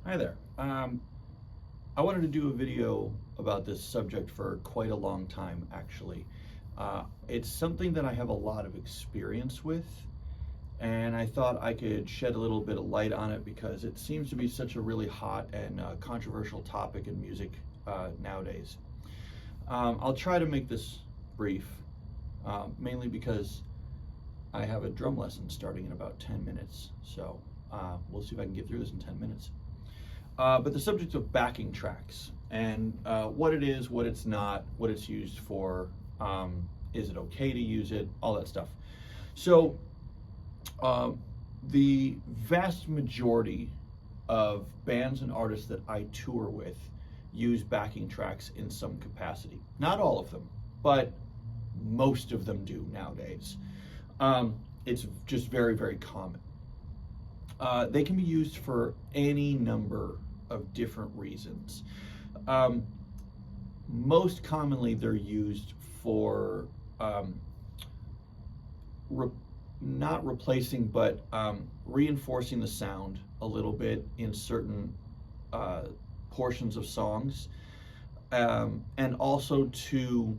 Hi there. I wanted to do a video about this subject for quite a long time, actually. It's something that I have a lot of experience with, and I thought I could shed a little bit of light on it because it seems to be such a really hot and controversial topic in music nowadays. I'll try to make this brief, mainly because I have a drum lesson starting in about 10 minutes, so we'll see if I can get through this in 10 minutes. But the subject of backing tracks and what it is, what it's not, what it's used for, is it okay to use it, all that stuff. So the vast majority of bands and artists that I tour with use backing tracks in some capacity. Not all of them, but most of them do nowadays. It's just very, very common. They can be used for any number of different reasons. Most commonly, they're used for not replacing, but reinforcing the sound a little bit in certain portions of songs, and also to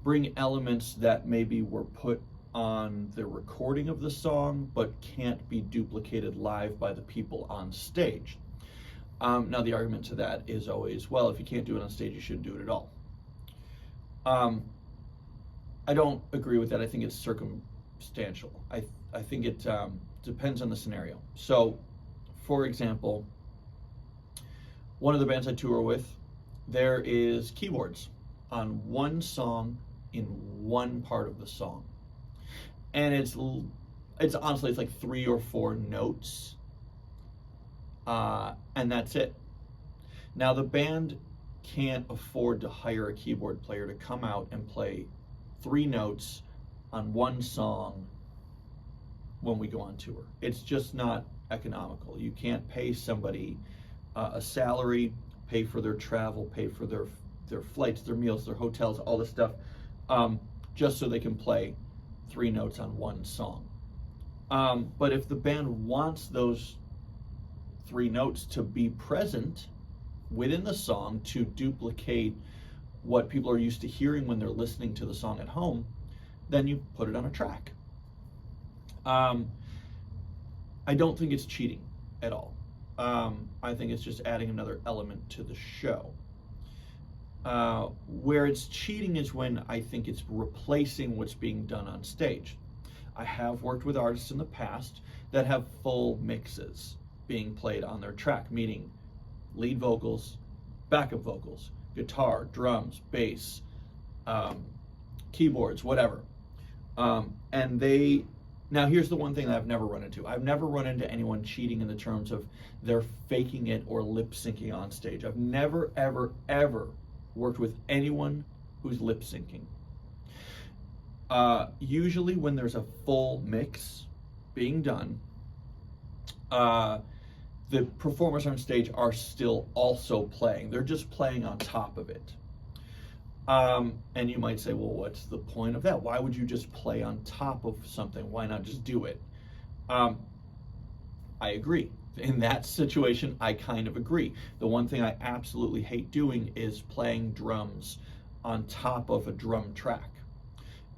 bring elements that maybe were put on the recording of the song but can't be duplicated live by the people on stage. Now the argument to that is always, well, if you can't do it on stage, you shouldn't do it at all. I don't agree with that. I think it's circumstantial. I think it depends on the scenario. So, for example, one of the bands I tour with, there is keyboards on one song in one part of the song. And it's honestly, it's like 3 or 4 notes, and that's it. Now the band can't afford to hire a keyboard player to come out and play 3 notes on one song when we go on tour. It's just not economical. You can't pay somebody a salary, pay for their travel, pay for their flights, their meals, their hotels, all this stuff, just so they can play 3 notes on one song. But if the band wants those 3 notes to be present within the song to duplicate what people are used to hearing when they're listening to the song at home, then you put it on a track. I don't think it's cheating at all. I think it's just adding another element to the show. Where it's cheating is when I think it's replacing what's being done on stage. I have worked with artists in the past that have full mixes being played on their track, meaning lead vocals, backup vocals, guitar, drums, bass, keyboards, whatever. Now here's the one thing that I've never run into. I've never run into anyone cheating in the terms of they're faking it or lip syncing on stage. I've never, ever, ever worked with anyone who's lip syncing. Usually when there's a full mix being done, the performers on stage are still also playing. They're just playing on top of it. And you might say, well, what's the point of that? Why would you just play on top of something? Why not just do it? I agree. In that situation, I kind of agree. The one thing I absolutely hate doing is playing drums on top of a drum track.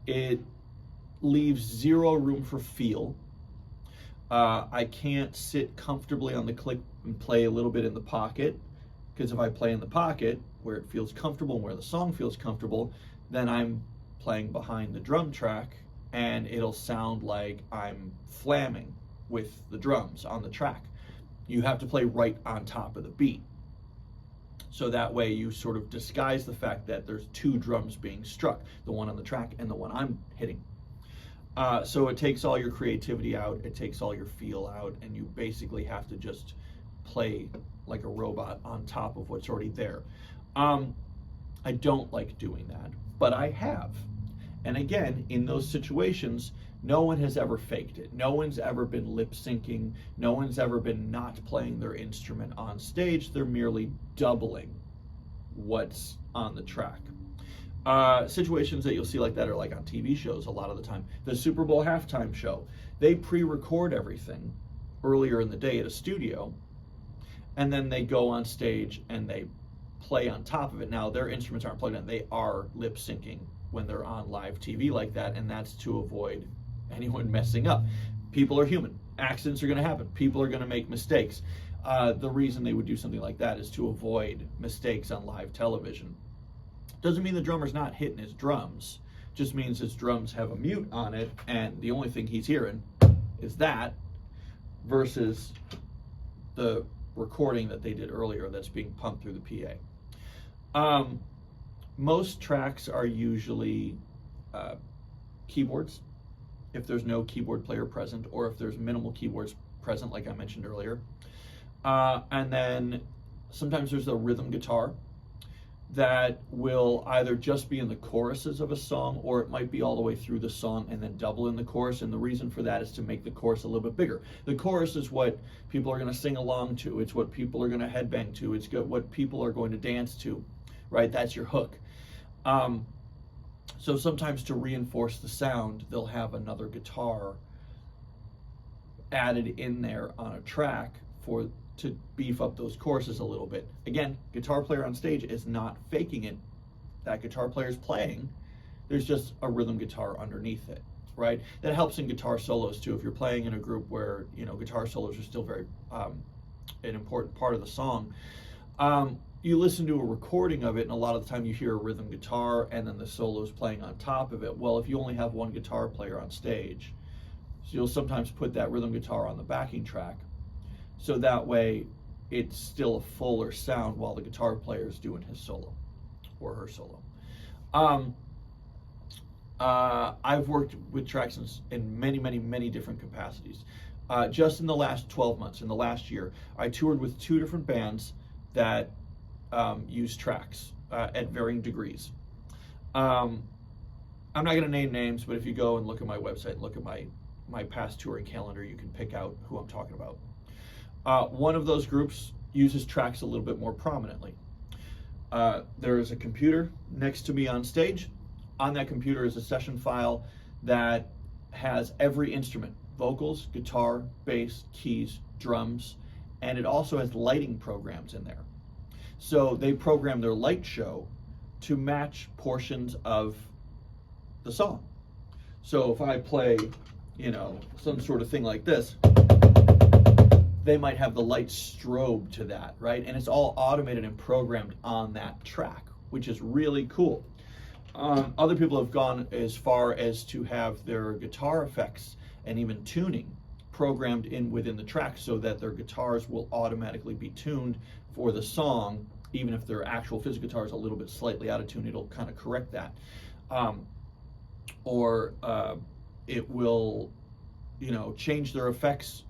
It leaves 0 room for feel. I can't sit comfortably on the click and play a little bit in the pocket, because if I play in the pocket where it feels comfortable and where the song feels comfortable, then I'm playing behind the drum track and it'll sound like I'm flamming with the drums on the track. You have to play right on top of the beat. So that way you sort of disguise the fact that there's 2 drums being struck, the one on the track and the one I'm hitting. So it takes all your creativity out, it takes all your feel out, and you basically have to just play like a robot on top of what's already there. I don't like doing that, but I have. And again, in those situations, no one has ever faked it. No one's ever been lip syncing. No one's ever been not playing their instrument on stage. They're merely doubling what's on the track. Situations that you'll see like that are like on TV shows a lot of the time. The Super Bowl halftime show, they pre-record everything earlier in the day at a studio, and then they go on stage and they play on top of it. Now, their instruments aren't plugged in. They are lip syncing when they're on live TV like that, and that's to avoid anyone messing up. People are human. Accidents are going to happen. People are going to make mistakes. The reason they would do something like that is to avoid mistakes on live television. Doesn't mean the drummer's not hitting his drums. Just means his drums have a mute on it, and the only thing he's hearing is that, versus the recording that they did earlier that's being pumped through the PA. Most tracks are usually keyboards, if there's no keyboard player present, or if there's minimal keyboards present, like I mentioned earlier. And then sometimes there's a rhythm guitar that will either just be in the choruses of a song, or it might be all the way through the song and then double in the chorus. And the reason for that is to make the chorus a little bit bigger. The chorus is what people are going to sing along to. It's what people are going to headbang to. It's what people are going to dance to, right? That's your hook. So sometimes to reinforce the sound, they'll have another guitar added in there on a track to beef up those choruses a little bit. Again, guitar player on stage is not faking it. That guitar player is playing. There's just a rhythm guitar underneath it, right? That helps in guitar solos too. If you're playing in a group where, you know, guitar solos are still very an important part of the song, you listen to a recording of it, and a lot of the time you hear a rhythm guitar and then the solo's playing on top of it. Well, if you only have one guitar player on stage, so you'll sometimes put that rhythm guitar on the backing track, so that way it's still a fuller sound while the guitar player is doing his solo or her solo. I've worked with tracks in many different capacities. Just in the last 12 months, in the last year, I toured with 2 different bands that use tracks at varying degrees. I'm not going to name names, but if you go and look at my website and look at my past touring calendar, you can pick out who I'm talking about. One of those groups uses tracks a little bit more prominently. There is a computer next to me on stage. On that computer is a session file that has every instrument: vocals, guitar, bass, keys, drums, and it also has lighting programs in there. So they program their light show to match portions of the song. So if I play, you know, some sort of thing like this, they might have the light strobe to that, right? And it's all automated and programmed on that track, which is really cool. Other people have gone as far as to have their guitar effects and even tuning programmed in within the track so that their guitars will automatically be tuned for the song. Even if their actual physical guitar is a little bit slightly out of tune, it'll kind of correct that. Or it will, you know, change their effects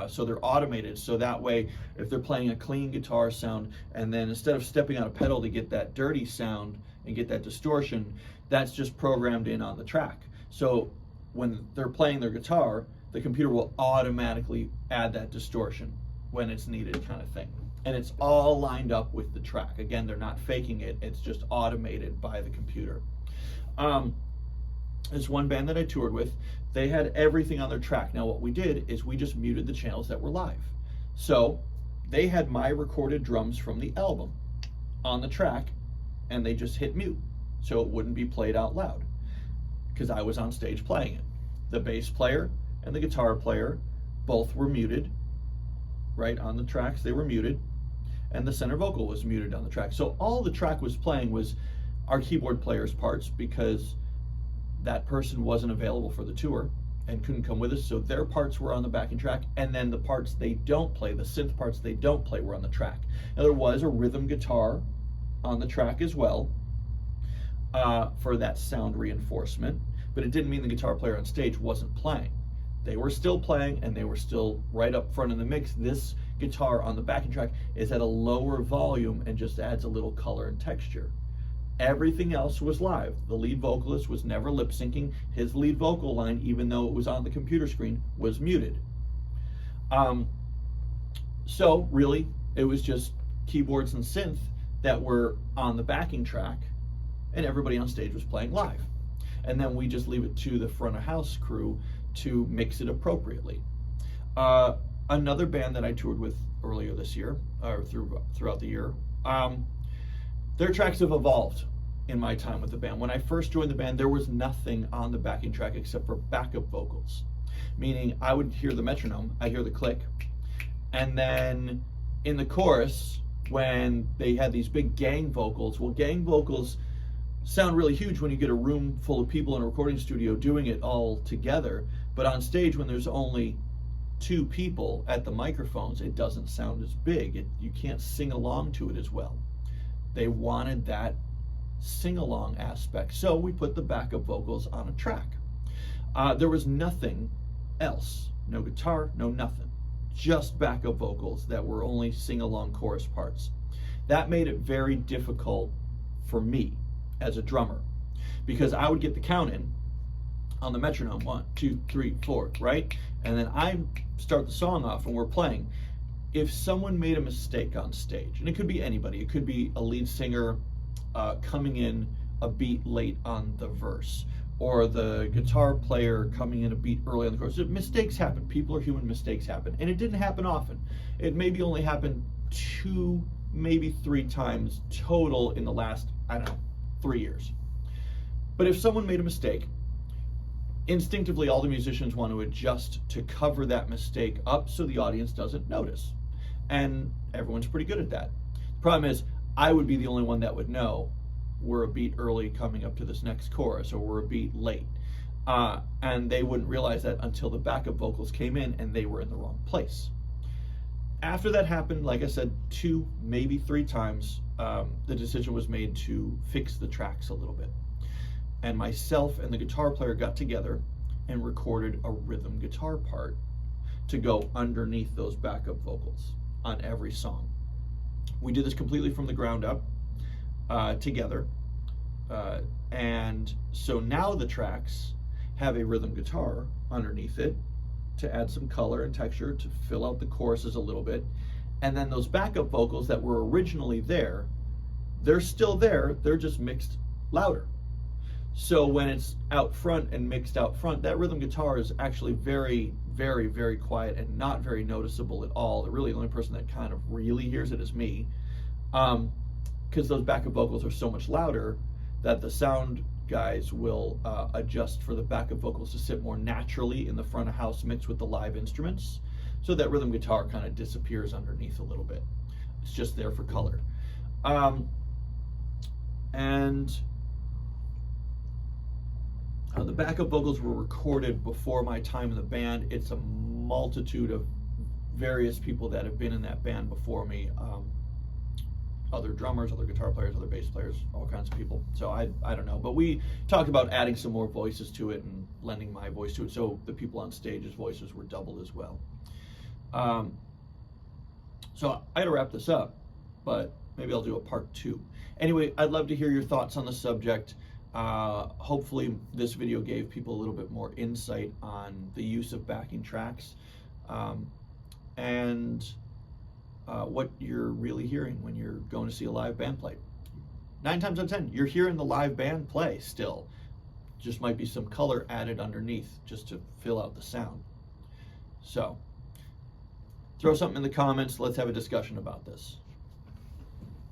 so they're automated, so that way if they're playing a clean guitar sound, and then instead of stepping on a pedal to get that dirty sound and get that distortion, that's just programmed in on the track. So when they're playing their guitar, the computer will automatically add that distortion when it's needed, kind of thing. And it's all lined up with the track. Again, they're not faking it, it's just automated by the computer. There's one band that I toured with. They had everything on their track. Now what we did is we just muted the channels that were live. So they had my recorded drums from the album on the track, and they just hit mute so it wouldn't be played out loud because I was on stage playing it. The bass player and the guitar player both were muted, right, on the tracks. They were muted, and the center vocal was muted on the track. So all the track was playing was our keyboard player's parts, because that person wasn't available for the tour and couldn't come with us, so their parts were on the backing track, and then the parts they don't play, the synth parts they don't play, were on the track. Now there was a rhythm guitar on the track as well for that sound reinforcement, but it didn't mean the guitar player on stage wasn't playing. They were still playing, and they were still right up front in the mix. This guitar on the backing track is at a lower volume and just adds a little color and texture. Everything else was live. The lead vocalist was never lip syncing. His lead vocal line, even though it was on the computer screen, was muted. So really, it was just keyboards and synth that were on the backing track, and everybody on stage was playing live. And then we just leave it to the front of house crew to mix it appropriately. Another band that I toured with earlier this year, or throughout the year. Their tracks have evolved in my time with the band. When I first joined the band, there was nothing on the backing track except for backup vocals, meaning I would hear the metronome, I hear the click, and then in the chorus, when they had these big gang vocals, well, gang vocals sound really huge when you get a room full of people in a recording studio doing it all together, but on stage when there's only 2 people at the microphones, it doesn't sound as big. You can't sing along to it as well. They wanted that sing-along aspect, so we put the backup vocals on a track. There was nothing else, no guitar, no nothing, just backup vocals that were only sing-along chorus parts. That made it very difficult for me as a drummer, because I would get the count in on the metronome, 1, 2, 3, 4, right? And then I start the song off and we're playing. If someone made a mistake on stage, and it could be anybody, it could be a lead singer coming in a beat late on the verse, or the guitar player coming in a beat early on the chorus. Mistakes happen. People are human, mistakes happen. And it didn't happen often. It maybe only happened 2, maybe 3 times total in the last, 3 years. But if someone made a mistake, instinctively all the musicians want to adjust to cover that mistake up so the audience doesn't notice. And everyone's pretty good at that. The problem is, I would be the only one that would know we're a beat early coming up to this next chorus, or we're a beat late. And they wouldn't realize that until the backup vocals came in and they were in the wrong place. After that happened, like I said, 2, maybe 3 times, the decision was made to fix the tracks a little bit. And myself and the guitar player got together and recorded a rhythm guitar part to go underneath those backup vocals on every song. We did this completely from the ground up together. And so now the tracks have a rhythm guitar underneath it to add some color and texture, to fill out the choruses a little bit. And then those backup vocals that were originally there, they're still there, they're just mixed louder. So when it's out front and mixed out front, that rhythm guitar is actually very, very, very quiet and not very noticeable at all. Really, the only person that kind of really hears it is me, because those backup vocals are so much louder that the sound guys will adjust for the backup vocals to sit more naturally in the front of house mixed with the live instruments, so that rhythm guitar kind of disappears underneath a little bit. It's just there for color. The backup vocals were recorded before my time in the band. It's a multitude of various people that have been in that band before me. Other drummers, other guitar players, other bass players, all kinds of people. So I don't know. But we talked about adding some more voices to it and lending my voice to it, so the people on stage's voices were doubled as well. So I gotta wrap this up, but maybe I'll do a part 2. Anyway, I'd love to hear your thoughts on the subject. Hopefully this video gave people a little bit more insight on the use of backing tracks, and what you're really hearing when you're going to see a live band play. 9 times out of 10, you're hearing the live band play still. Just might be some color added underneath just to fill out the sound. So, throw something in the comments. Let's have a discussion about this.